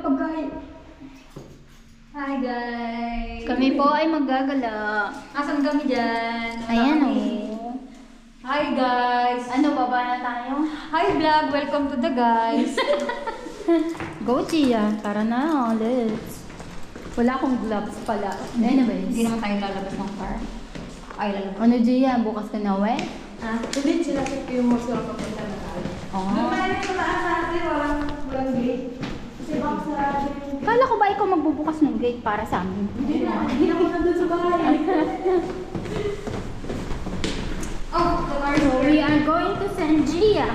pagkain. Hi guys! Kami po ay maggagala. Asan kami dyan? Ayan oh. Hi guys! Ano, baba na tayo? Hi vlog! Welcome to the guys! Go, Gia. Tara na, let's. Wala akong gloves pala. Anyways. Hindi naman tayo lalabas ng car. Ay, lalabas. Ano, Gia? Bukas ka na, we? Hindi, sinasip ko yung most lang papunta na tayo. Oo. Doon tayo sa taas natin, walang gate. Kasi baka sarado yung... Kala ko ba ikaw magbubukas ng gate para sa amin? Hindi ako nandun sa bahay. Oh, the car is So, here. we are going to send Gia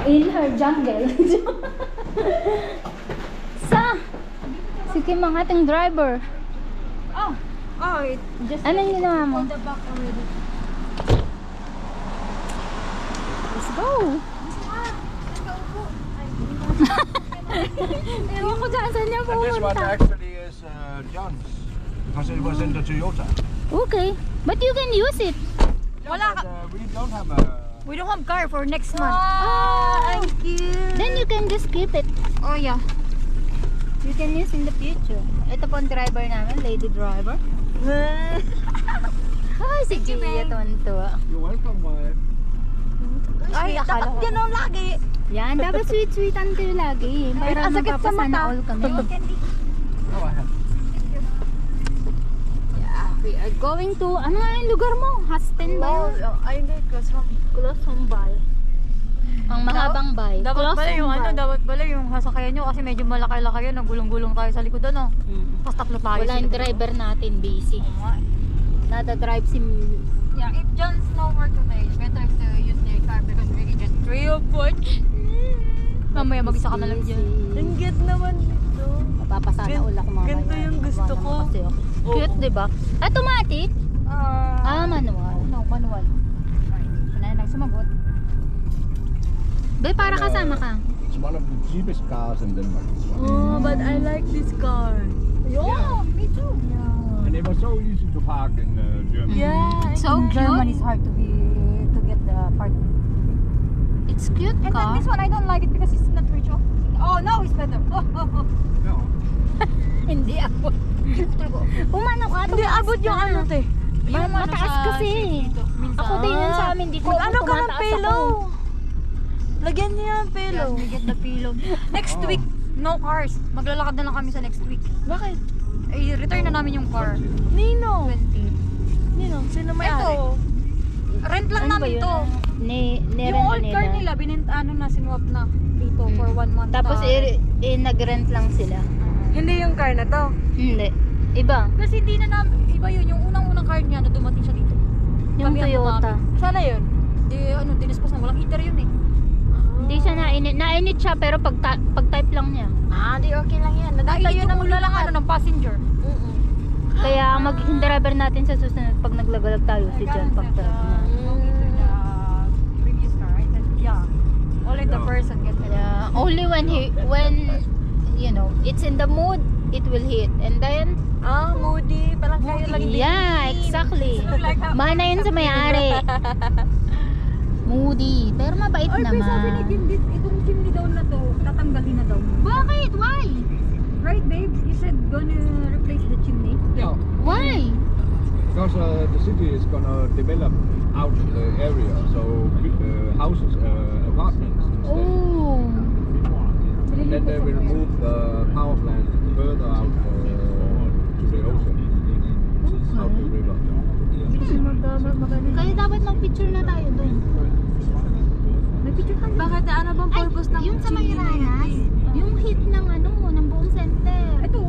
in her jungle. Si Kim ang ating driver. Oh, it just... Anong ginawa mo? the back already. Let's go! Ewan ko dyan, saan niya And this one pumunta? actually is John's because it was in the Toyota. Okay, but you can use it. Wala But, ka. we don't have a. We don't have car for next month. Ah, thank you. Then you can just keep it. Oh, yeah. You can use in the future. Ito po ang driver namin, lady driver. Ay, si Thank you, Gia babe. tuwan-tuwa. You're welcome, wife. Ay, akala dapat ko- yan ang lagi. Yan, dapat sweet-sweetan kayo lagi. Para ang sakit sa mapapasana mata. all kami. Candy. Oh, I have. Yeah, we are going to, ano nga yung lugar mo? Hasten ba yun? Ay, hindi. Close home bay. Ang mahabang bay. Dapat Close pala yung home ano, bay. dapat pala yung sasakyan nyo kasi medyo malaki-laki yun. Nagulong-gulong tayo sa likod ano. Tapos tatlo tayo. Wala yung driver natin, busy. Nada-drive si... Yeah, if John's nowhere today, better to use their car because we can get 3 of 4. Mamaya mag-isa ka na lang dyan. Ang cute naman dito. Mapapasana all ako mamaya. Ganito yung gusto ko. Kasi ako. Cute, diba? Automatic? Manual. No, manual. Wala na lang sumagot. Be, para kasama ka. It's one of the cheapest cars in Denmark. This one. Oh, but I like this car. Yeah, me too. And it was so easy to park in Germany. Yeah. So In cute. Germany is hard to get the parking. It's cute And then ka. this one I don't like it because it's not rich. Oh, now it's better. No. Hindi ako. Umano ka. Hindi, tumaas abot yung ka. ano, te. Mataas kasi. Ako din yun sa amin. Di ko Mag-ano ka ng tumataas pillow? ako. Lagyan niya yung pillow. Yes, we get the pillow. Next Oh. week, no cars. Maglalakad na lang kami sa next week. Bakit? Eh, return na namin yung car. Nino. 20. Nino, sino may ari? Ito, rent lang Ano ba namin yun? to. Niren Yung old nila. car nila, ano na, sinuwap na dito for 1 month. Tapos nag-rent lang sila. Hindi yung car na to. Hindi. Iba. Kasi hindi na namin, iba yun, yung unang-unang car niya na dumating siya dito. Yung Kami ang Toyota. dumami. Sana yun. Di, dinispas na, walang heater yun eh. Hindi siya nainit. Nainit siya pero pag-type lang niya. Di okay lang yan. Nainit yung ulo lang ano, ng passenger. Kaya ang magiging driver natin sa susunod pag naglagalag tayo si John pag-type niya. Previous car, I said, yeah. Only the No. person gets it. Yeah, only when you know, it's in the mood, it will hit. And then, Moody. Parang kayo lang din. yeah, exactly. Like how- Mana yun sa may-ari. Moody. Pero mabait Ay, pero sabi ni naman. Kim, itong chimney daw na to, tatanggalin na daw. Bakit? Why? Right, babe? You said gonna replace the chimney? Yeah. Why? Because the city is gonna develop out in the area, so houses, apartments. Instead. Oh. Then they will move the power plant further out to the ocean, out the river. Kaya dapat mag-picture na tayo doon. May picture ka Bakit? Ano bang Ay, purpose ng yung sa Mayranas, yung hit ng ng buong center. Ito.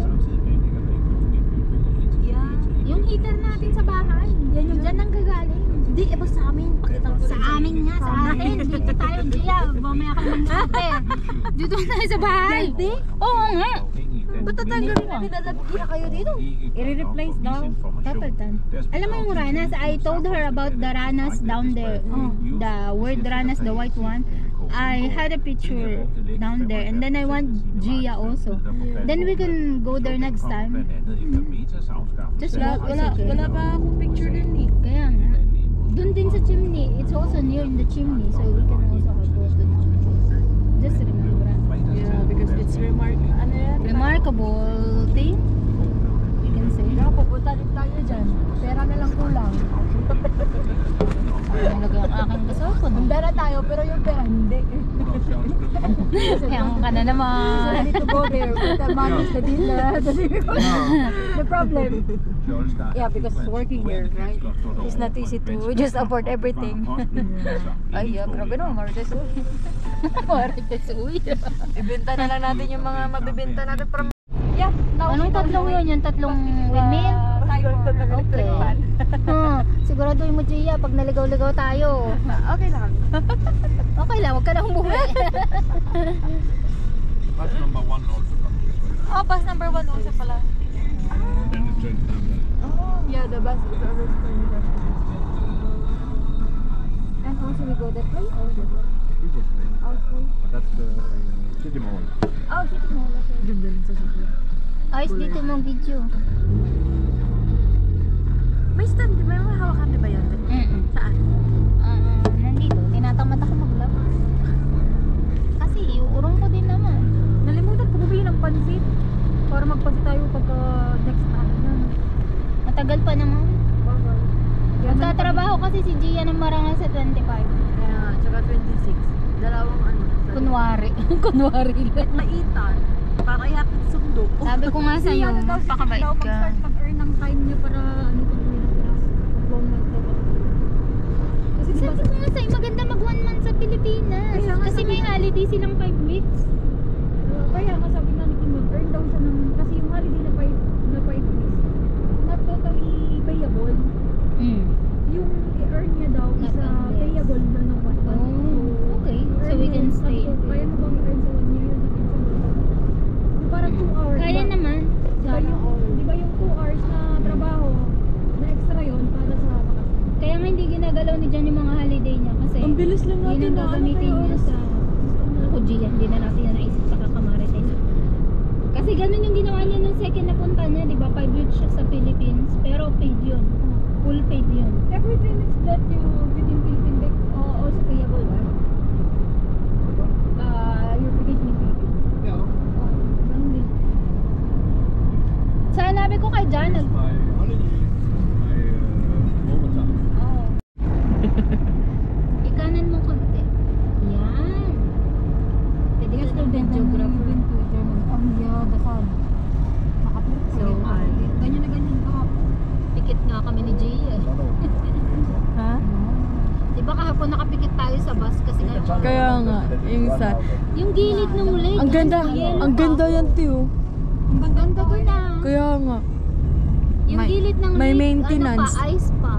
Yeah. Yung heater natin sa bahay. Yan yung dyan nang gagaling. Hindi, iba sa amin. Pakita ko Sa amin nga, sa amin. Dito tayo, Gia. Mamaya ka naman super. Dito tayo sa bahay. Oo nga. Ba't tatanggalin na dinadabira kayo dito? I-replace daw. Kapaltan. Alam mo yung Ranas, I told her about the Ranas down there. The word Ranas, the white one. I had a picture down there and then I want Gia also. Then we can go there next time. Just walk, it's okay. Wala pa akong picture din eh. Kaya nga. Doon din sa chimney. It's also near in the chimney so we can also go to that. Just remember. Yeah, because it's remote. amicable thing. We can say. Kaya pupunta din tayo dyan. Pera na lang kulang. Ang lagay ang aking kasama. Handa na tayo, pero yung pera hindi. Kaya ka na naman. So I need to go there with the money sa dinner. The problem. Yeah, because working here, right? It's not easy to just afford everything. Ay, grabe naman, Marites. Marites, uy. Ibenta na lang natin yung mga mabibenta natin from... Yeah, now Anong tatlong yun? Yung tatlong windmill? Okay. Siguraduhin mo, Gia, pag naligaw-ligaw tayo. Okay lang. Okay lang, huwag ka na umuwi. Bus number 1 also comes this way. Oh, bus number 1 also pala. Then it turns down there. Yeah, the bus is always going there. And also we go that way? We go straight. Outside. But that's the city mall. Oh, City Mall. Okay. Ganda rin sa sasya. Ayos dito mong video. May stand, may mga hawakan ba yan? Saan? Nandito, tinatamad ako maglabas. Kasi iuurong ko din naman. Nalimutan ko bumili ng pansit. Para magpansit tayo pagka next time. Matagal pa naman. Magtatrabaho kasi si Gia ng marangal sa 25. Kaya, tsaka 26. Dalawang ano. Kunwari. Kunwari lang. Maitan. Para ihatid sundo. Sabi ko nga sa'yo, magpakabait ka. Mag-start mag-earn ng time niya para ano kung long month daw. Kasi diba, Sabi ko nga sa'yo, maganda mag 1 month sa Pilipinas. Kaya nga Kasi sabi may ko. holiday silang 5 weeks. kaya nga sabi nga natin mag-earn daw siya ng, kasi yung holiday na 5 weeks, not totally payable. Yung i-earn niya daw is Not unless. payable na ng 1 month. Oh, okay. So we can stay. Kaya mo bang i-earn sa 1 year? Yung parang 2 hours. Kaya ba? naman. Di ba yung 2 hours na trabaho, na extra yun para sa vacation? Kaya nga hindi ginagalaw ni Jan yung mga holiday niya kasi Ang bilis lang natin yun ang na ano gagamitin kayo. niya sa ako Gia, hindi na natin na naisip sa kakamarites. Kasi ganun yung ginawa niya nung second na punta niya, di ba? 5 weeks siya sa Philippines, pero paid yun. Full paid yun. Every 3 weeks that you within Philippine Bank also payable, right? Your vacation in Philippines. Yeah. Ganun din. Sanabi ko kay Jan, It's my holiday. My overtime. Oo. ikanan mo konti. Yan. Pwede ka na ng geographer. Ang yeah, dasal. So, Ganyan na ganyan ka. pikit nga kami ni Gia. Ha? Di ba kahapon nakapikit tayo sa bus kasi nga Kaya nga, yung sa... yung gilid ng lake. Ang ganda, yellow ang pa. ganda yan, Tiyo. Ang Ganda doon na. Kaya nga. Yung May- gilid ng may lake, maintenance. ano pa, ice pa.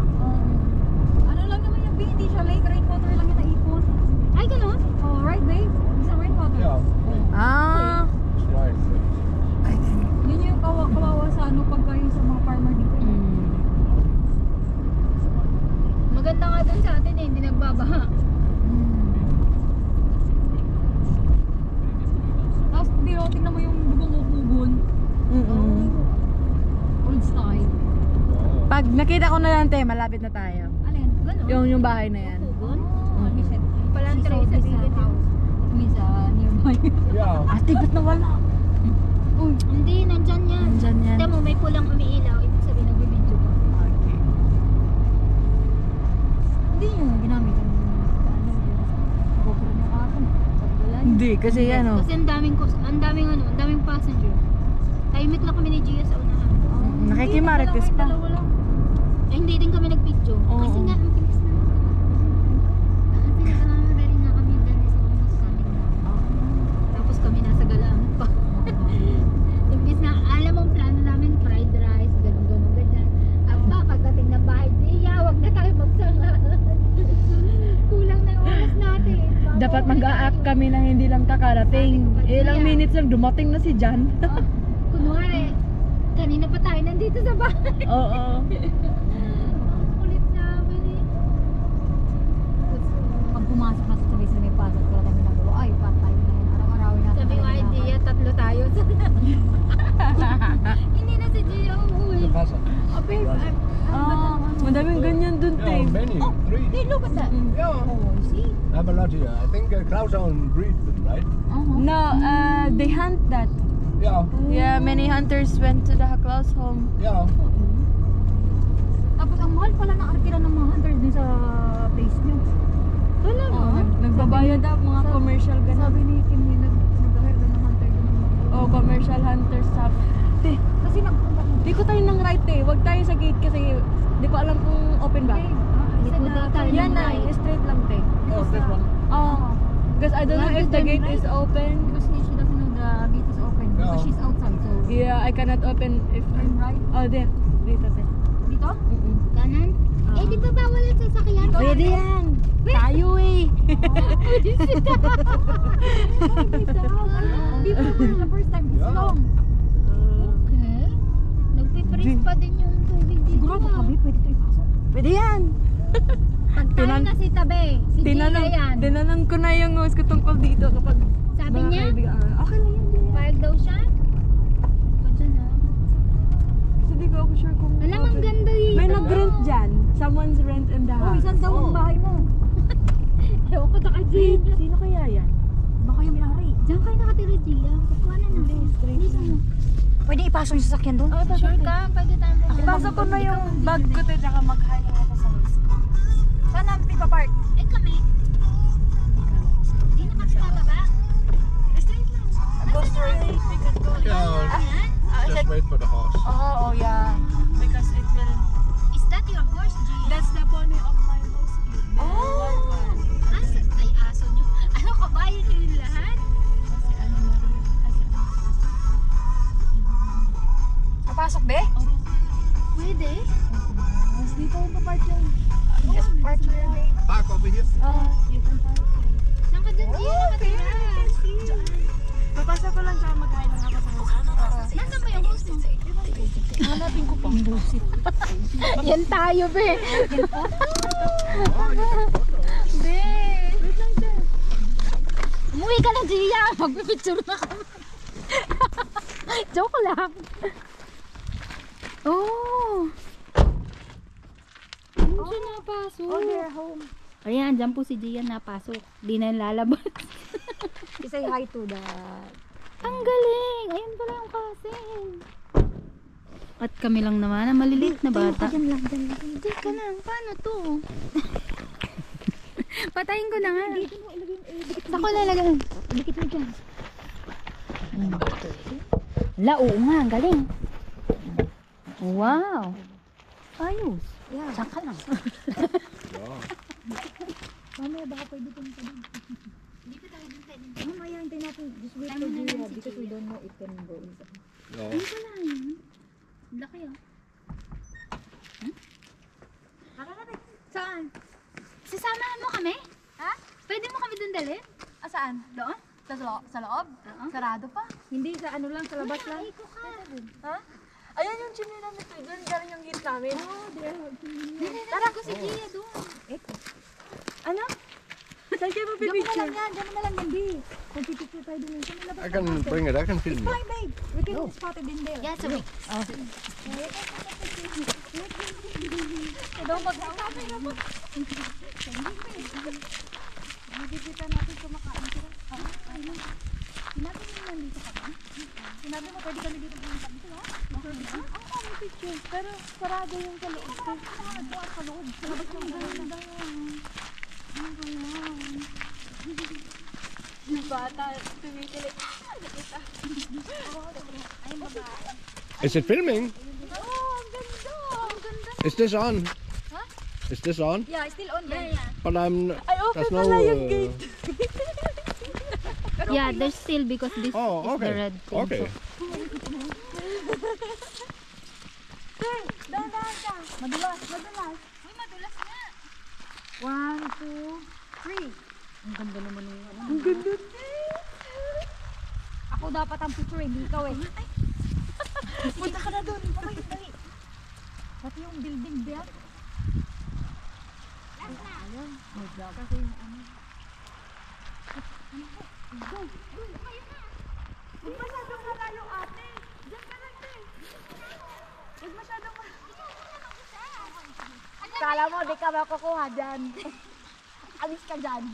Ano lang naman yung hindi siya lake, rainwater lang yung naipon. Ay, gano'n? Oh, right babe? Isang rainwater. Yeah. Ah, Right. Yun yung kawawa sa ano pagka yung sa mga farmer dito. Maganda nga doon sa atin eh, hindi nagbabaha. Tapos biro, tingnan mo yung bubong-ubon. Old style. pag nakita ko na yan, te, malapit na tayo. Alin? Gano'n? Yung bahay na yan. Kugon? Lisette. Palang tray sa gilid. Misa nearby. Yeah. Ate, ba't nawala? Uy, hindi, nandyan yan. Nandyan yan. Tignan mo, may pulang umiilaw. Ibig sabihin, nagbibidyo pa. Hindi yung ginamit. GoPro na kapon. Wala yun. Hindi, kasi yan o. Kasi ang daming passenger. Tahimik lang kami ni Gia sa unahan. Nakikimarites pa. Dalawa lang. Eh, hindi din kami nag-picture. Oo. Kasi nga, ang bilis na. Kasi nagkakamagaling na kami dahil sa almost coming na. Tapos kami nasa galaan pa. Imbis na, alam mo, ang plano namin, fried rice, ganun. Aba, pagdating ng bahay, Gia, wag na tayo magsama. Kulang na oras natin. Dapat mag-a-act kami nang hindi lang kakarating. Ilang minutes lang dumating na si Jan. Kunwari, kanina pa tayo nandito sa bahay. Oo. Kulit namin eh. Pag pumasok na sa sabay sa may pasok, wala kami nagawa. Ay, patay na yun. Araw-arawin natin. Sabi ko, idea, tatlo tayo. Hindi na si Gia umuwi. The plaza. Ah, madaming ganyan dun, te. Yeah, many. 3. Hey, look at that. Yeah. Oh, see? I have a lot here. I think clouds on breed them, right? No, they hunt that. Yeah. Yeah, many hunters went to the Haklaus home. Yeah. Tapos ang mahal pala ng arkila ng mga hunters din sa place nyo. Talaga? Oo, Nagbabayad daw mga commercial ganun. Sabi ni Kim, nag-hire na ng hunter doon. Oh, commercial hunters stop. Te, Kasi nagpunta ko. di ko tayo ng right eh. Wag tayo sa gate kasi di ko alam kung open ba. Likod daw tayo Yan ng na, right. straight lang te. Oh, this one. Oh. Because I don't know if the gate is open. Because she doesn't know the gate is open. Yeah. Because she's outside. So, Yeah, I cannot open if I'm right. Oh, there. Dito te. Dito? Kanan? Eh, di ba bawal ang sasakyan? Pwede yan. Tayo eh. Before, the first time, it's Yeah. long. Okay. Nagpipris pa din yung tubig dito. Sigurado ah. kami, pwede ito ipasok. Pwede yan. Pag tayo Tinan- na si Tabe, si Gina yan. Tinanong ko na yung host ko tungkol dito kapag Sabi mga niya, kaibigan. Okay lang yan. payag daw siya. O dyan ah. Kasi di ko ako sure kung Alam, ang open. ganda dito. May nag-rent dyan. Someone's rent in the Oh, house. isan daw ang bahay mo. Ewan ko na kay Gina. Sino kaya yan? Baka yung may-ari. Diyan kayo nakatira, Gia. Kukuha na natin. Dito mo. Pwede ipasok yung sasakyan doon? Sure ka? Pwede tayo mo. Ipasok ko na yung bag ko te, tsaka mag-hi lang ako sa host ko. Saan ang pipa-park? Eh kami? Di na kami bababa? Straight lang. Go straight. We can go. Yeah. Ayan? Just wait for the horse. Oh, yeah. Because it will... Is that your horse, Gia? That's the pony of my host kid. Oh! Aso, ay aso nyo. Ano, kabayo nyo yung lahat? Kasi ano na rin. Napasok, be? Pwede. Mas dito yung papark yan. Just park here, babe. Park over here. You can park. Saan ka dyan, Gia? Nakatira. Papasok ko lang tsaka mag-hi lang ako sa host. Nasaan ba yung horse mo? Hanapin ko pa. Yan tayo, be. Be. Umuwi ka na, Gia. Magpipicture na kami. Joke lang. Oh. Ano siya napasok? Oh, they're home. Ayan, dyan po si Gia napasok. Di na yung lalabas. Say hi to the... Ang galing! Ayun pala yung castle. At kami lang naman, ang maliliit na bata. Diyan lang, diyan lang. Teka lang, paano to? Patayin ko na nga. Saan ko lalagay? Dikit mo dyan. La, oo nga, ang galing. Wow! Ayos. Yeah. Saan ka lang? Mamaya baka pwede pumunta doon. Mamaya hintayin natin. Just wait for Gia because we don't know it can go inside. No. Ayun pala yun. Laki ah. Saan? Sasamahan mo kami? Ha? Pwede mo kami dun dalhin? Saan? Doon? Sa loob? Oo. Sarado pa? Hindi, sa ano lang, sa labas lang. Iko ka. Ha? Ayan yung chimney namin. Doon galing yung gate namin. Tara ko si Gia doon. Ano? Saan kayo Diyan mo na mapipicture? lang yan, diyan mo na lang yan, di. Magpipicture tayo doon. Sa may labas. I can bring it. I can film it. Fine, babe. We can spot it in there. Yeah, sorry. Daw mag-sabi na po. Nakikita natin kumakain sila. Sinabi mo nandito ka ba? Sinabi mo pwede kami dito pumunta dito, ha? Ang may picture. Pero sarado yung sa loob. Nagkuha sa loob. Sa labas ng ganda. Ang galang. Yung bata, tumikilig. Ay, babae. Is it filming? Oh, ang ganda. Ang ganda. Is this on? Huh? Is this on? Yeah, still on. Yeah, yeah. But I'm. Ay, open There's no. pala yung gate. Yeah, there's still because this Oh, is the okay. red thing. Okay. Dahan-dahan ka. Madulas, madulas. Uy, madulas na. 1, 2, 3. Ang ganda naman yung ano. Ang ganda. Ako dapat ang picture, hindi ikaw eh. Punta ka na doon. Dali, dali. Pati yung building there. Ayan. Kasi yung ano. Go, go. Huwag masyadong malayo ate. Diyan ka lang te. Huwag masyadong Kala mo, di ka makukuha dyan. Alis ka dyan.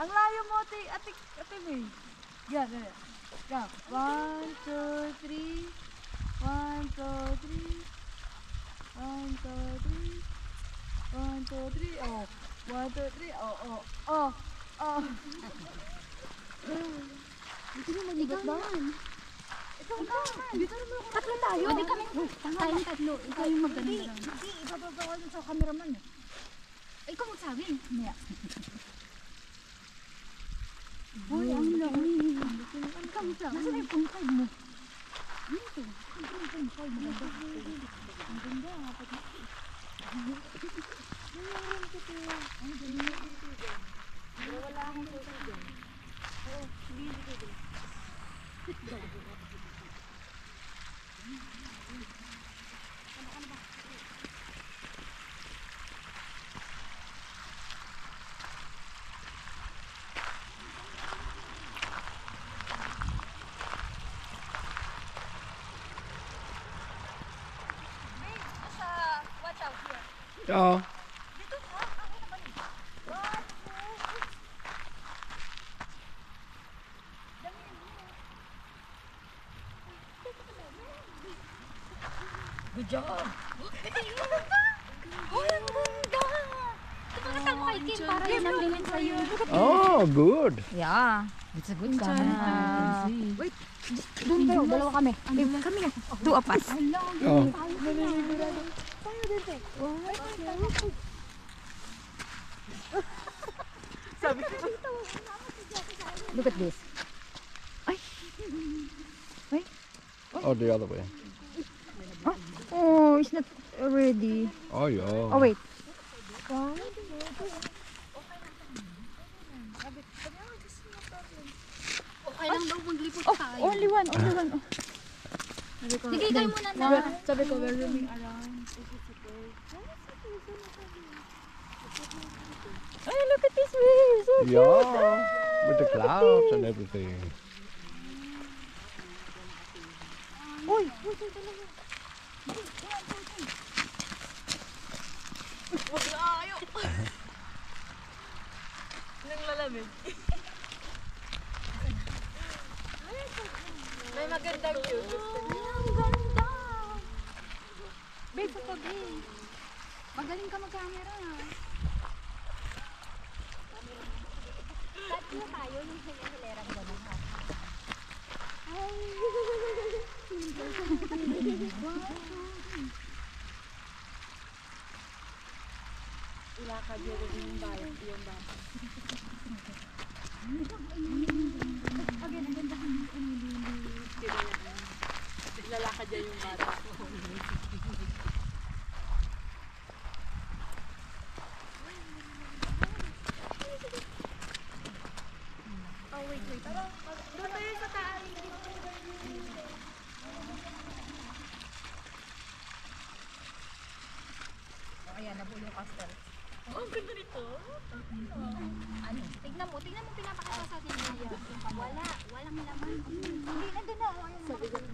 Ang layo mo, ate May. Yan, yan. Yan. 1, 2, 3. 1, 2, 3. 1, 2, 3. 1, 2, 3. Oh. 1, 2, 3. Oh, oh. Oh. Dito na maligat ba? Ikaw naman. Dito naman ako. Tatlo tayo. Hindi kami. Tayong tatlo. Ikaw yung maganda lang. Hindi, ibababa ko sa cameraman eh. Ikaw magsabi. Maya. Uy, ang laki. Ikaw magsabi. Nasaan yung phone card mo? Dito. Ito yung phone card mo. Ang ganda. Nangyari ko ito. Ang ganda. Wala akong susunod dyan. Oo, hindi ko dyan. Ja. Good job. Oh, ang ganda. Kapag kay Kim, para yun ang bilin sa'yo. Oh, good. Yeah. It's a good camera. Wait. Doon kayo, dalawa kami. Kami na. Two of us. Oh. Look at this. Oh, the other way. Oh, it's not ready. Oh, yeah. Oh, wait. Okay lang daw maglipot Oh, tayo. only one. Oh. Sige, kayo muna na. Sabi ko, we're roaming around. Ay, look at this wave. So cute. Yeah, with the clouds and everything. Uy, May magandang view. Ang ganda. Babe, ito babe. Magaling ka mag-camera. Tatlo tayo yung hilera ko naman. Ilakad yung bayan. Yung bayan. Lalakad dyan yung bata. Oh, wait. Doon tayo sa taas. ayan, nabulo yung castle. Oh, ang ganda nito. Ano? Tignan mo pinapakita sa atin. Walang laman. Hindi, nandun na.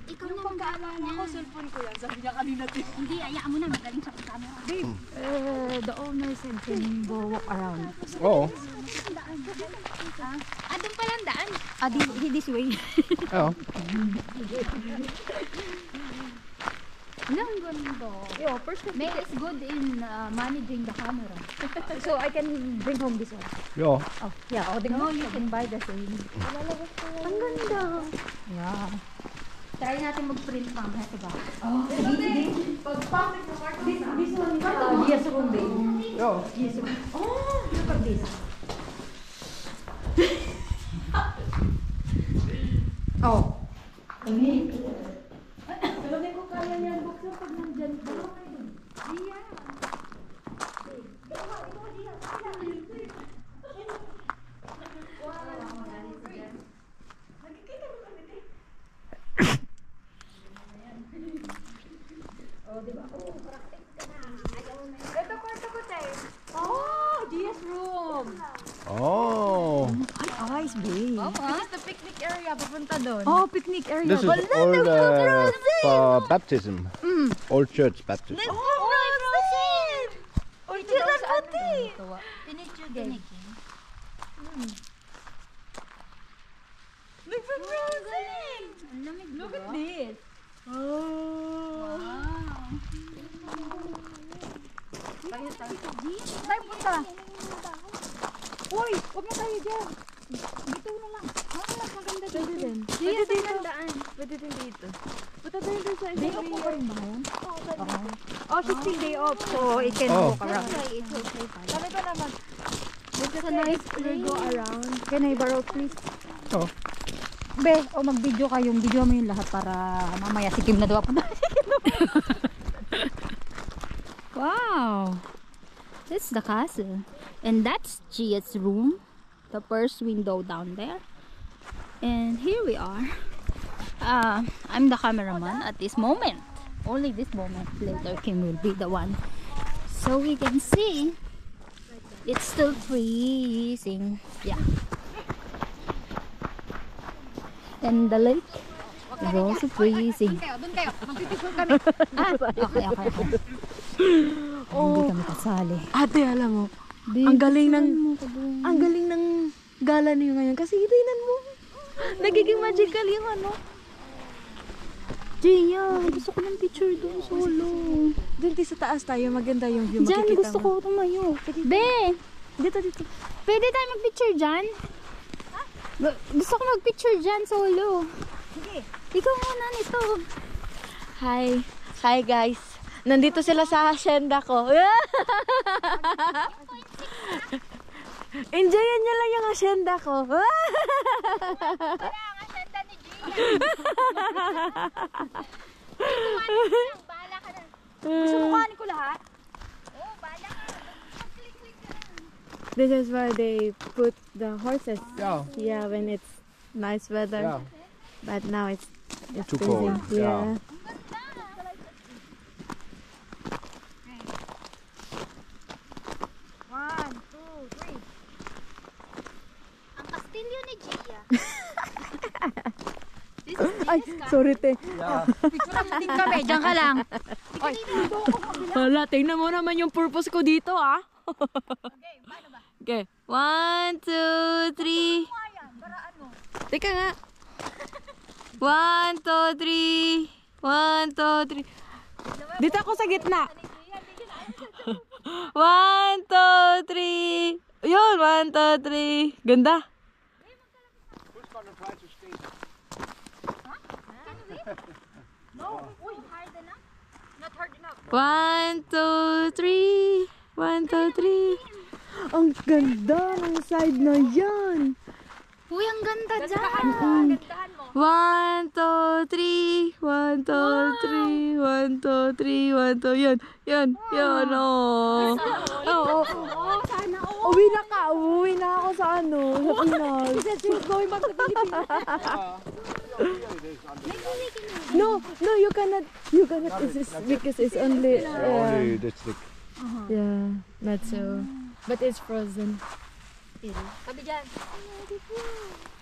Ikaw na mag-aalala Ako, cellphone ko yan. Sabi niya kanina din. Hindi, ayaan mo na. Magaling sa camera. Babe, the owner said can go walk around. Oh, Doon pala ang daan. This way. ja. Ang ganda. Yo, perspective. May is good in managing the camera. So I can bring home this one. Ja. Oh, yeah. Oh, no, you can buy the same. Ang ganda. Yeah. Try natin mag-print mamaya sa bahay. This one is yes room, babe. Ja. Yes room. Oh, look at this. Oh. Sabi ko kaya yan. Buksan pag nandyan ka. Iya. Ito kwarto ko, tayo. Oh, GS room. Oh, Ay, ice, babe. This is the picnic area. Papunta doon. Oh, picnic area. this is old for baptism. Old church baptism. Or ito lang puti. Pinicture din ni Kim. Basta. Uy, huwag na tayo dyan. Dito na lang. Maganda dito. Pwede din. Pwede dito. Pwede din dito. Punta tayo dun sa Day off mo pa rin ba yun? Oh, 16 day off. So, it can Oh. walk around. It's okay, fine. Sabi ko naman, It's a nice place. Go around. can I borrow please? Oh. Be, o mag-video kayong video mo yung lahat para mamaya sikim na daw ako. Wow. That's the castle. And that's Gia's room. The first window down there. And here we are. I'm the cameraman at this moment. Only this moment. Later Kim will be the one. So we can see it's still freezing. Yeah. And the lake is also freezing. Doon kayo. Magpipicture kami. Okay. Hindi kami kasali. Ate, alam mo, ang galing ng gala niyo ngayon. Kasi itinan mo, nagiging magical yung ano. Gia, gusto ko ng picture doon solo. Doon sa taas tayo, maganda yung view. Diyan, Makikita gusto mo. ko tumayo. Be! Dito. Pwede tayo mag-picture dyan? Gusto ko mag-picture dyan solo. Sige. Ikaw muna nito. Hi guys. Nandito sila sa hacienda ko. Enjoyin niyo lang yung hacienda ko. Gusto mo kanin ko lahat? This is where they put the horses. Yeah. Yeah, when it's nice weather. Yeah. But now it's Too freezing. cold. Yeah. One, two, three. Ang kastilyo ni Gia. Ay, sorry te. Picture mo din kami. Diyan ka lang. Hala, tingnan mo naman yung purpose ko dito, ah. Okay, 1, 2, 3. Teka nga. 1, 2, 3. 1, 2, 3. Dito ako sa gitna. 1, 2, 3. Yun, 1, 2, 3. Ganda. Not hard enough. 1, 2, 3. 1, 2, 3. Ang ganda ng side na yan. Uy, ang ganda dyan. Gandahan mo. 1, 2, 3. 1, 2, 3. 1, 2, 3. 1, 2. Yan. Yan. Yan. Oh. Oo. Sana Uwi na ka. Uwi na ako sa ano. Sa Pinas. She was going back to Philippines. No, you cannot. You cannot. It's because it's only. Only that's the Yeah. Not so. But it's frozen. Sabi dyan.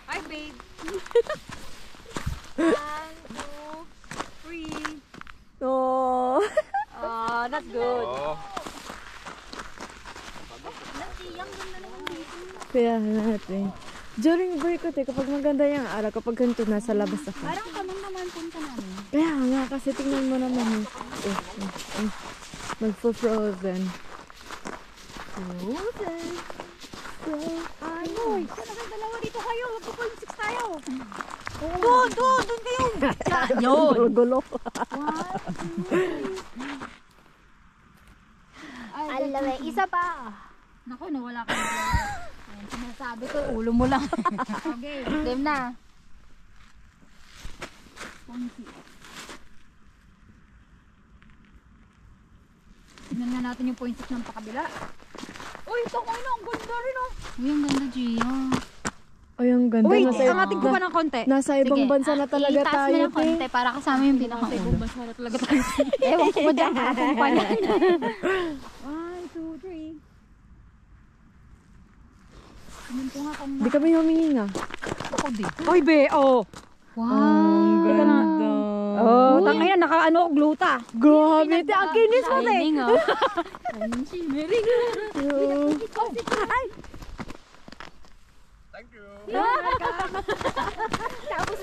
Hi, babe. 1, 2, 3. Oh. That's good. Kaya natin. During break ko, kapag maganda yung araw, kapag ganito nasa labas ako. Parang kamang naman punta namin. Kaya nga, kasi tingnan mo naman. Magpo-frozen. Frozen. Ay, talagang dalawa dito kayo. Magpo-6 tayo. Doon kayo. Yun! Gulo. Alawe, isa pa. Naku, nawala ka na. Ayan, sinasabi ko, ulo mo lang. Okay, game na. Tignan nga natin yung point 6 ng pakabila. Uy, ito ang ganda rin oh. Uy, ang ganda, Gia. Ay, ang ganda. Uy, Nasa- angatin ko pa ng konti. Nasa ibang Sige, bansa na talaga itaas mo tayo. ng konti para kasama yung pinaka-ulo. Basta na talaga tayo. Ewan ko ba dyan, kakapong pa yan. 1, 2, 3. Tingnan ko nga kung Hindi kami humingi nga. ako dito. Uy, be, oh. Ang ganda. Oh, tangina, naka-ano, gluta. Grabe, te, ang kinis mo, te. Shining, oh. Thank you. Tapos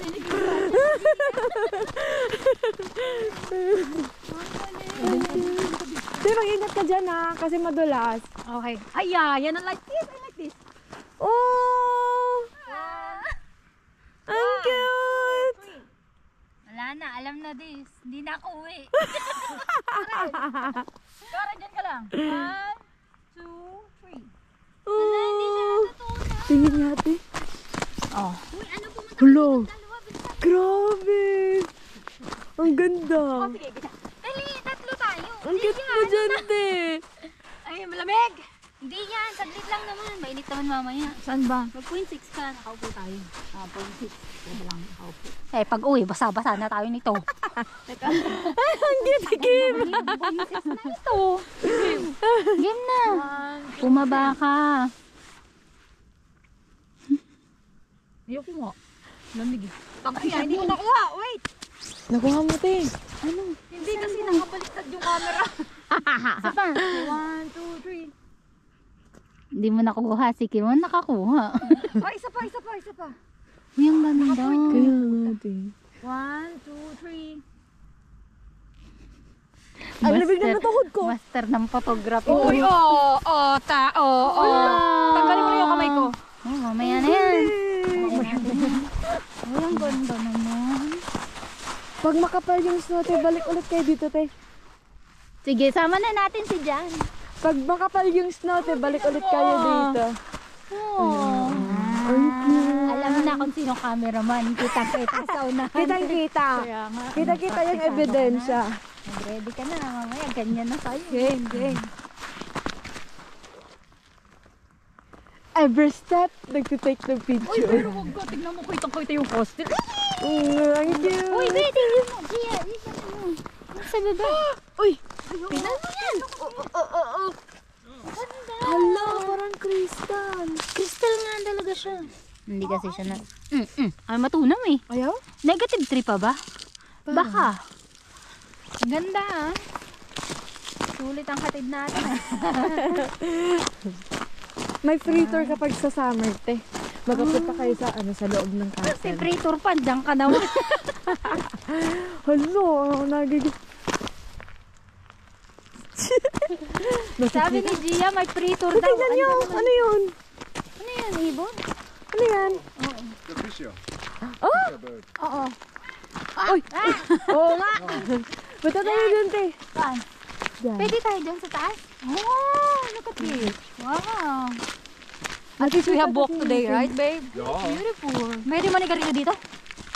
Te, mag-ingat ka dyan ha, kasi madulas. Okay. Ay, yan ang like this. I like this. Oh! Ang cute! Wala na, alam na this. Hindi na ako uwi. Kara, dyan ka lang. 1, 2, 3. Oh! Tingin nga, te. Oh. Uy, ano pumunta Hello! dalawa? Bilisan. Grabe! Ang ganda! Sige, gisa. Dali, tatlo tayo. Ang cute mo dyan, te! Ay, malamig. Hindi yan, saglit lang naman. Mainit naman mamaya. Saan ba? Mag-0.6 ka, nakaupo tayo. 0.6. Yan lang, nakaupo. Eh, pag uwi, basa-basa na tayo nito. Ang cute, game! Boses na ito. Game na. Pumaba ka. Ayoko nga. Lamig eh. Ay, hindi ko nakuha. Wait. Nakuha mo, te. Hindi kasi nakabaliktad yung camera. Isa pa. 1, 2, 3. Hindi mo nakuha. Si Kim mo nakakuha. Ay, isa pa. Uy, ang ganda. Kaya nga, te. 1, 2, 3. Ang labig na natuhod ko. Master ng photography. Uy, Tanggalin mo na yung kamay ko. Oh, mamaya na yan. Uy, ang ganda naman. Pag makapal yung snow, te, balik ulit kayo dito, te. Sige, sama na natin si Jan. Pag makapal yung snow, te, balik ulit kayo dito. Oh. Alam na kung sino cameraman. Kita-kita sa unahan. Kitang-kita. Kaya nga. Kita-kita yung ebidensya. Ready ka na. Mamaya, ganyan na sa'yo. Game. Every step, nagtitake ng picture. Huwag ka, tignan mo kitang-kita yung hostel. Ang cute. Uy, babe, tingnan mo. Gia, tingnan mo. Nasa baba. Uy! Tingnan mo yan. Hala, parang crystal. Crystal nga talaga siya. Hindi kasi siya na... Ay, matunam eh. Ayaw? Negative 3 pa ba? Baka. Ang ganda ah. Sulit ang hatid natin ah. May free tour kapag sa summer, te. Magkapunta kayo sa sa loob ng castle. Temperature pa, dyan ka naman. Hala, nagiging... Sabi ni Gia, may free tour daw. Tingnan nyo, ano yun? Ano yan, ibon? Ano yan? The fisher. Oh! Bird. Oo. Uy! Oo nga! Bata tayo dun, te. Saan? Diyan. Pwede tayo dyan sa taas? Oh, look at this. Wow. At least we have walk today, right, babe? Ja. Beautiful. Pwede manigarilyo dito?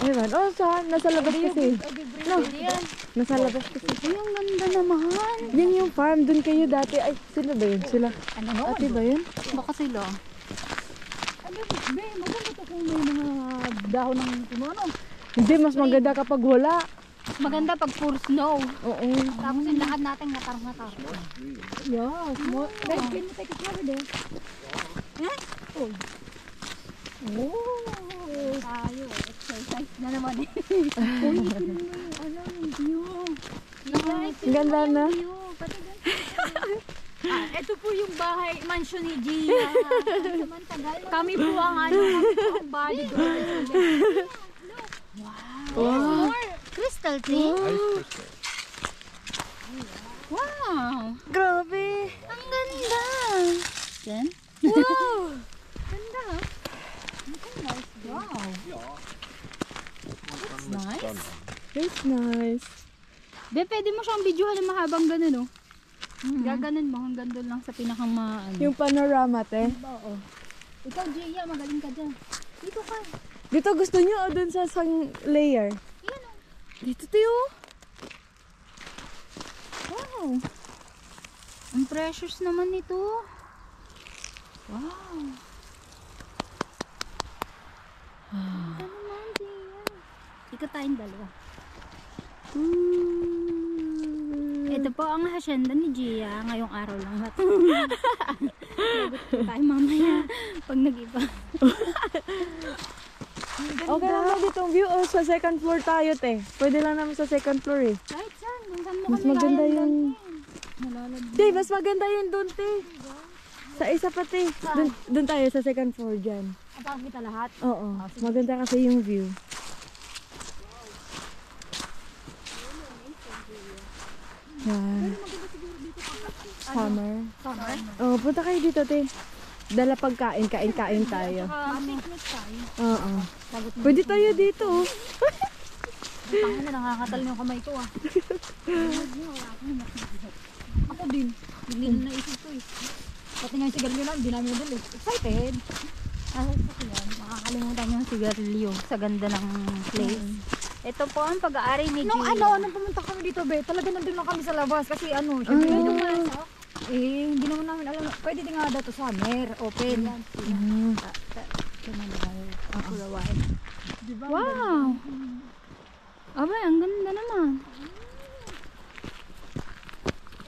Ayun, saan? Nasa labas kasi. Pwede yan. Nasa labas kasi. Uy, ang ganda naman. Yan yung farm, dun kayo dati. Ay, sila ba yun? Sila. Ano no? Ate ba yun? Baka sila. Babe, maganda to kung may mga dahon ng ano. Hindi, mas maganda kapag wala. Maganda pag full snow. Oo. Tapos yung lahat natin ngatar-ngatar. Yeah, small. Babe, can you take a photo there? Tayo, exercise na naman eh. Ang ganda na. Ito po yung bahay, mansion ni Gia. Kami po ang bodyguard. Wow. Crystal tree? Ice crystal. Wow. Grabe. Ang ganda. Yan. Wow. Nice. It's nice. Be, pwede mo siyang videohan ng mahabang ganun, oh. Gaganon mo hanggang doon lang sa pinakang ano. Yung panorama, te. Oo. Ikaw, Gia, magaling ka dyan. Dito ka. Dito gusto nyo o dun sa sang layer? Yan, oh. Dito, tiyo. Wow. Ang precious naman nito. Wow. Ano naman, Gia? Ika tayong dalawa. Ito po ang hacienda ni Gia ngayong araw lang. Lagot po tayo mamaya pag nag-iba. Okay lang na ditong view. Oh, sa second floor tayo, te. Pwede lang naman sa second floor, eh. Kahit saan, kung saan mo Mas kami maganda kayang yung... dalhin. Te, mas maganda yun dun, te. Sa isa pa, te. Dun tayo sa second floor dyan. Kapag kita lahat. Oo. Maganda kasi yung view. Wow. Summer. Summer? Oh, punta kayo dito, te. Dala pagkain, kain tayo. Picnic tayo. Oo. Pwede tayo dito. Tangin na, nakakatal yung kamay ko ah. Ako din. Bigli na naisip ko eh. Pati nga yung sigarilyo lang, hindi namin nadali. Excited. Kasi yan, makakalimutan yung sigarilyo sa ganda ng place. Ito po ang pag-aari ni Nung Gia. nung pumunta kami dito, be, talaga nandun lang kami sa labas. Kasi syempre, hindi naman namin alam. Pwede din nga daw to summer, open. Diba? Wow! Abay, ang ganda naman.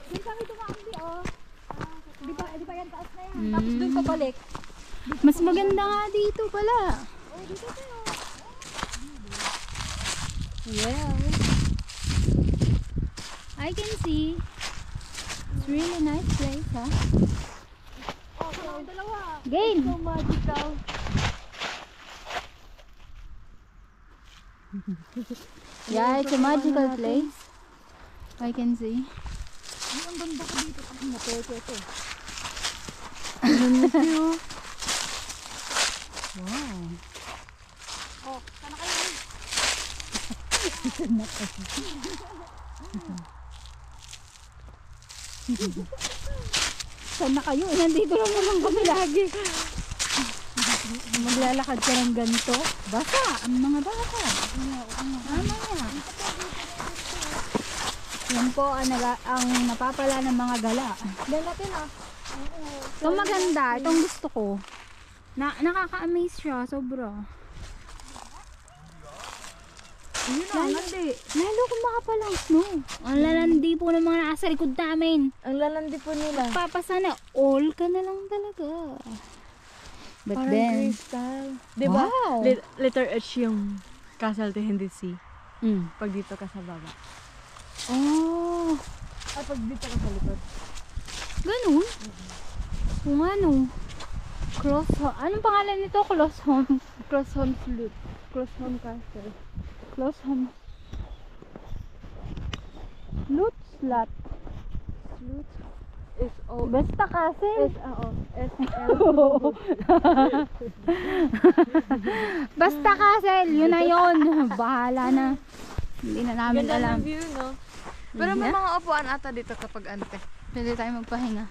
Doon kami tumakbo, oh. Di ba yan, taas na yan. Tapos doon pabalik. Mas maganda nga dito pala. Oh, dito tayo. Well, I can see. It's really nice place, ha? Oh, so, dalawa. Game! So magical. Yeah, it's a magical place. I can see. Ay, ang ganda ko dito. Ang napeke ito. Wow. Oh, sana kayo. Sana kayo? Nandito lang naman kami lagi. Maglalakad ka ng ganito. Basa, ang mga bata. Mamaya. Yan po ang napapala ng mga gala. Dahil natin ah. Itong maganda, itong gusto ko. Nakaka-amaze siya, sobra. Yun na, landi. Lalo kung makapalang snow. Ang lalandi po ng mga nasa likod namin. Ang lalandi po nila. Papasana, all ka na lang talaga. But Parang then, crystal. Diba? Wow! Letter H yung Castle de Hindi Sea. Mm. Pag dito ka sa baba. Oh, Ay, pag dito ka sa likod. ganun? Kung ano, anong pangalan nito? Crosshome Flute. Crosshome Castle. Crosshome Flute Slut. S-O. Basta kasi. S-L. Basta kasi, yun na yun. Bahala na. Hindi na namin Ganda alam. ng view, no? Pero may mga upuan ata dito kapag ante. Pwede tayo magpahinga.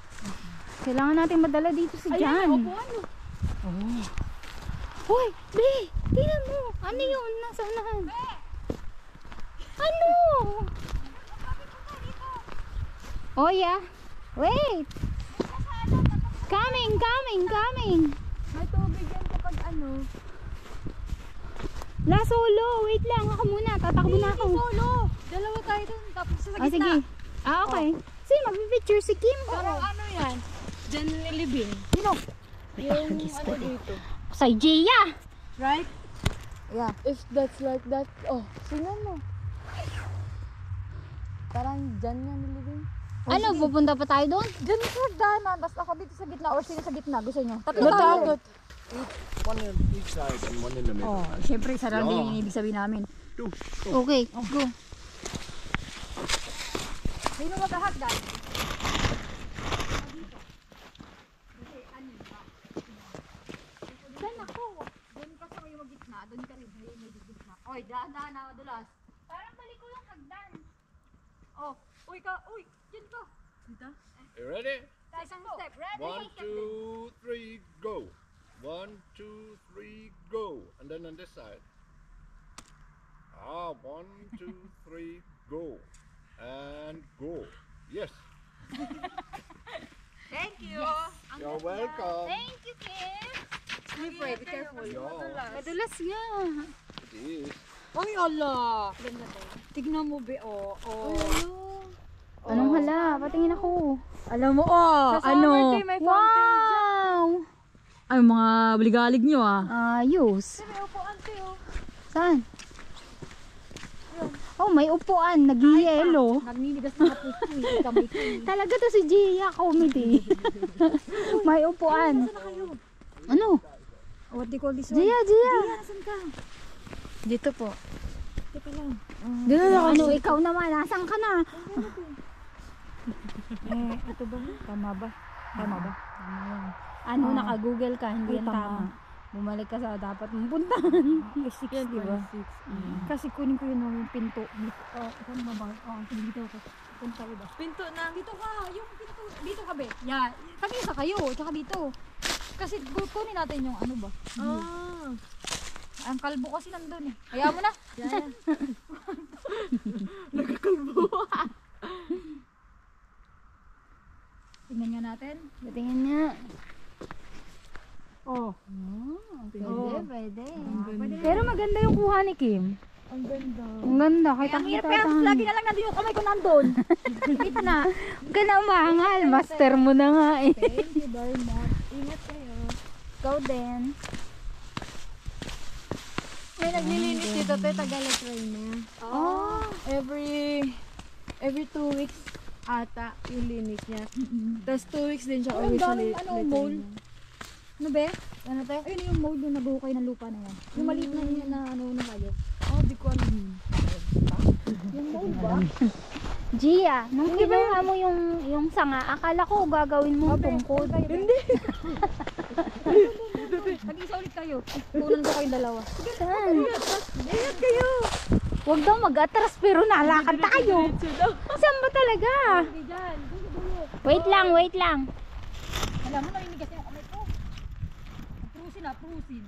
Kailangan natin madala dito si Jan. Oh. Hoy, Be! Tingnan mo! Ano yun? Nasa unahan? Ano? Oh yeah. Wait! Coming! May tubig yan kapag ano. La solo! Wait lang! Ako muna! Tatakbo na ako. Solo! Dalawa tayo dun. Tapos sa Ah, gitna. sige. Ah, okay. Sige, magpipicture si Kim. Parang ano yan? Diyan nilibing. Sino? Yung ano dito. Sa Gia! Right? Yeah. If that's like that, oh, sino mo? Parang dyan nga nilibing. Ano, pupunta pa tayo doon? Diyan sa hagdanan. Tapos ako dito sa gitna. Or sino sa gitna? Gusto nyo? Tatlo Matakot. One on each side and one in the middle. Oh, syempre surrounding yung ibig sabihin namin. Okay, go. Sino maghahagdan? Saan ako? Doon ka sa yung gitna. Doon ka rin. May gitna. Oy, daan na dulas. Parang balik ko yung hagdan. Oh, uy ka. Uy, dyan ka. Dito? You ready? Isang step. Ready? 1, 2, 3, go. 1, 2, 3, go. And then on this side. 1, 2, 3, go. And go. Yes. Thank you. You're welcome. Thank you, Kim. Slippery. Be careful. Yeah, Madulas nga. it is. Ay, ala. Tignan mo, be. Oh. Anong hala? Patingin ako. Alam mo, oh, Sa summer day, may fountain Wow! Ay, mga bligalig nyo, ah. Ayos. May upuan kayo. Saan? Oh, may upuan. Nag-yelo. Nagninigas na ako. Kamay ko. Talaga to si Gia Comedy. May upuan. Ano? What do you call this one? Gia! Nasaan ka? Dito po. Teka lang. Ano, ikaw naman. Nasaan ka na? Ito ba? Tama ba? Tama yan. Ano, naka-google ka, hindi yan tama. Bumalik ka sa dapat mong puntahan. 6, di ba? Kasi kunin ko yung pinto. Saan ba ba? Dito ako. Punta ba? Pinto na. Dito ka, yung pinto. Dito ka, be. Yan. Tag-isa kayo, tsaka dito. Kasi kunin natin yung ano ba? Ang kalbo kasi nandun eh. Kaya mo na. Yan. Nagkakalbo. Tingnan nga natin. Tingnan niya. Oh. Pwede. Pero maganda yung kuha ni Kim. Ang ganda. Ang ganda. Ang Kita hirap kaya lagi na lang nandun yung kamay ko nandun. Dito na. Huwag ka na umangal. Master mo na nga eh. Thank you very much. Ingat kayo. Ikaw din. May naglilinis dito, te, Tagalog rain na. Oh. Every 2 weeks ata yung linis niya. Tapos 2 weeks din siya Ang always sa daming mole. Ano be? Ano tayo? Ayun yung mold yung nabuhukay ng lupa na yan. Yung maliit na yun na ano na kayo. Di ko alam yun. Yung mold ba? Gia, nung kinuha mo yung sanga, akala ko gagawin mo tungkod. Hindi. Nag-isa ulit kayo. Kunan ko kayong dalawa. Saan? Huwag daw mag-atras pero nalakad tayo. Saan ba talaga? Hindi dyan. Dulo. Wait lang. Alam mo, naninigas yung kamay ko. Prusin.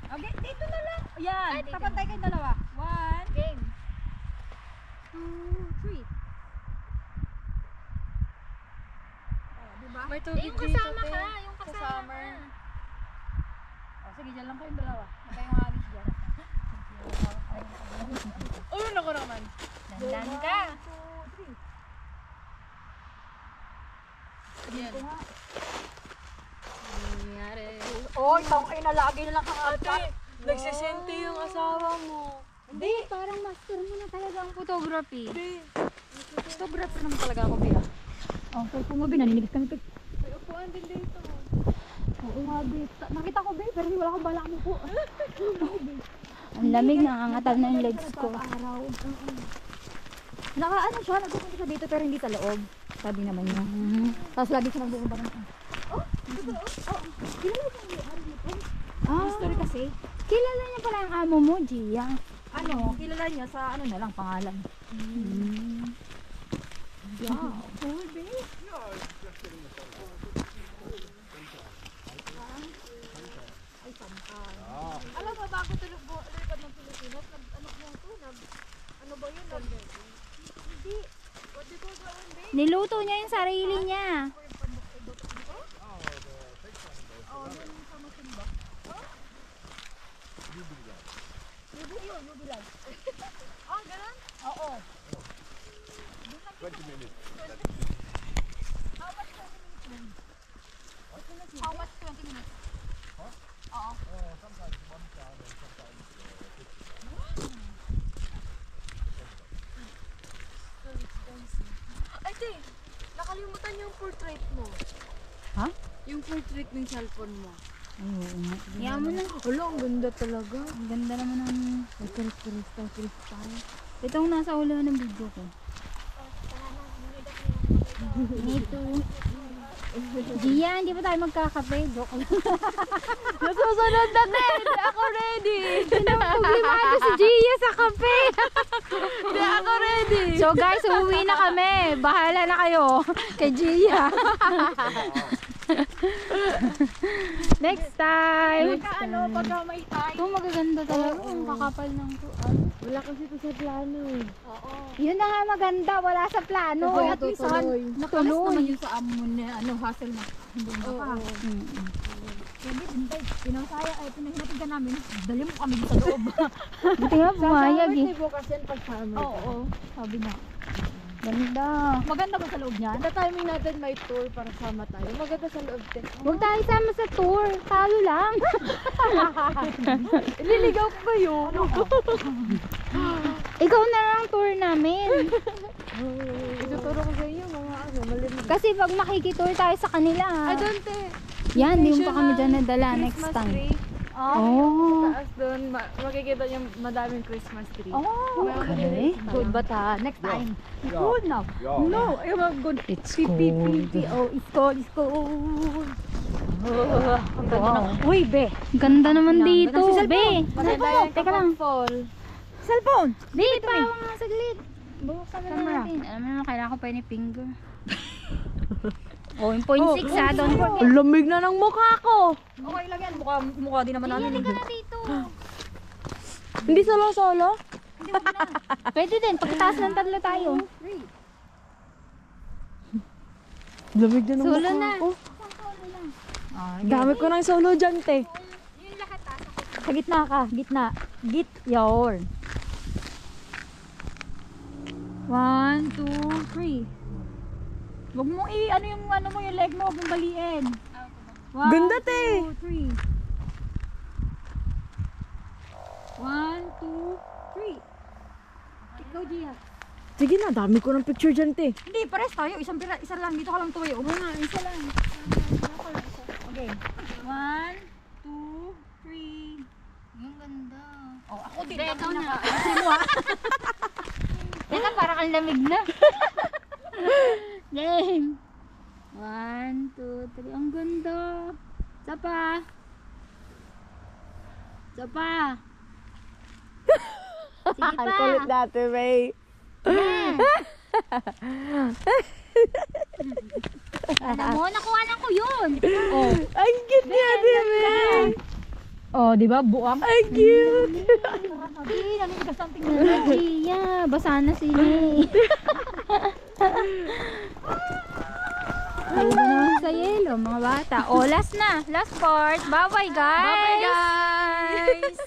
Okay, dito na lang. Ayan, tapantay kayong dalawa. 1, game. 2, 3. Diba? May tubig Yung dito, kasama te. ka, yung Sa kasama summer. Sige, dyan lang kayong dalawa. Huwag kayong hagis dyan. Oh, naku naman. Dandan ka. 2, 3. Yan. Nangyari. Oh, ikaw kayo na lagi na lang Ate, nagsisente yung asawa mo. Hindi, parang master mo na talaga ang photography. Photographer naman talaga ako, Bea. Oh, so kung mabi, naninigas kami. May upuan din dito. Oo nga, Be. Nakita ko, Be, pero wala akong balak mo po. Ang lamig, nangangatal na yung legs ko. Araw. Nakaano siya, nagpupunta siya dito pero hindi sa loob. Sabi naman niya. Tapos lagi siya nagbubumbak ng history kasi. Kilala niya pala yung amo mo, Gia. Ano, kilala niya sa ano na lang, pangalan. Wow. Cool, Be. Alam mo ba ako tulog mo, lipad ng Pilipinas? Ano mo ito? Ano ba yun? Hindi. What do you call that one, Be? Niluto niya yung sarili niya. Ah, ganun? Oo. 20 minutes. How much 20 minutes? Oo. Ay, te, nakalimutan yung portrait mo. Ha? Yung portrait ng cellphone mo. Oo nga. Kaya mo na. Wala, ang ganda talaga. Ang ganda naman ng Kristal. itong nasa ulo ng video ko. Me too. Gia, hindi pa tayo magkakape. Joke lang. Nasusunod na, te. Hindi ako ready. Problema si Gia sa kape. Hindi ako ready. So guys, uuwi na kami. Bahala na kayo kay Gia. Next time. Pagka may tayo. Ito magaganda talaga. Ang kakapal ng tuan. Wala kasi ito sa plano eh. Yun na nga maganda. Wala sa plano. At least, nakalis Tuloy. naman yun sa amon na hassle na. Hindi na pa. Kaya hintay, pinasaya, pinahinatid ka namin. Dali mo kami sa loob. Buti nga pumayag eh. bukas yan pag summer. Oo, sabi niya. Ganda. Maganda ba sa loob niyan? Sa timing natin may tour para sama tayo. Maganda sa loob din. Huwag tayo sama sa tour. Talo lang. Ililigaw ko kayo. Ikaw na lang tour namin. Ituturo ko sa inyo mga malimit. Kasi pag makikitour tayo sa kanila. Ay, Dante. Yan, hindi mo pa kami dyan nadala next Christmas time. tree. Oh. Taas doon, makikita niyo madaming Christmas tree. Okay. Good, but next time. Good now. Yeah. No, I'm not good. It's cold. Oh, it's cold, it's cold. Ang ganda ng... Uy, be. Ganda naman dito, Si be. Maganda yan Teka lang. kapag fall. Cellphone! Be, pa mga saglit. Buksan na Camera. natin. Alam mo naman, kailangan ko pa yun finger. Oh, yung 0.6 ha, don't forget. Lamig na ng mukha ko. Okay lang yan, mukha din naman namin. Hindi ka na dito. Hindi solo-solo? Pwede din, pagkataas ng tatlo tayo. Lamig na ng Solo mukha na. ko. Dami ko ng solo dyan, te. Sa gitna ka, gitna. Git, yawn. 1, 2, 3. Huwag mong ano yung leg mo, huwag mong baliin. 1, Ganda, te. 2, 3. 1, 2, 3. Ikaw, Gia. Sige na, dami ko ng picture dyan, te. Hindi, pares tayo. Isa lang. Dito ka lang tumayo. Oo nga, isa lang. Okay. 1, 2, 3. Yung ganda. Oh, ako din. Be, ikaw na. Kasi mo ah. Teka, parang ang lamig na. Game. 1, 2, 3. Ang ganda. Isa pa. Isa pa. Sige pa. Ang kulit natin, May. Alam mo, nakuha na ko yun. Oh. Ang cute niya, di ba? Oh, di ba? Buang. Ang cute. Hindi, narinig ka something na. Gia, basa na sila eh. Ayaw na naman sa yelo, mga bata. Oh, last na. Last part. Bye-bye, guys. Bye, guys.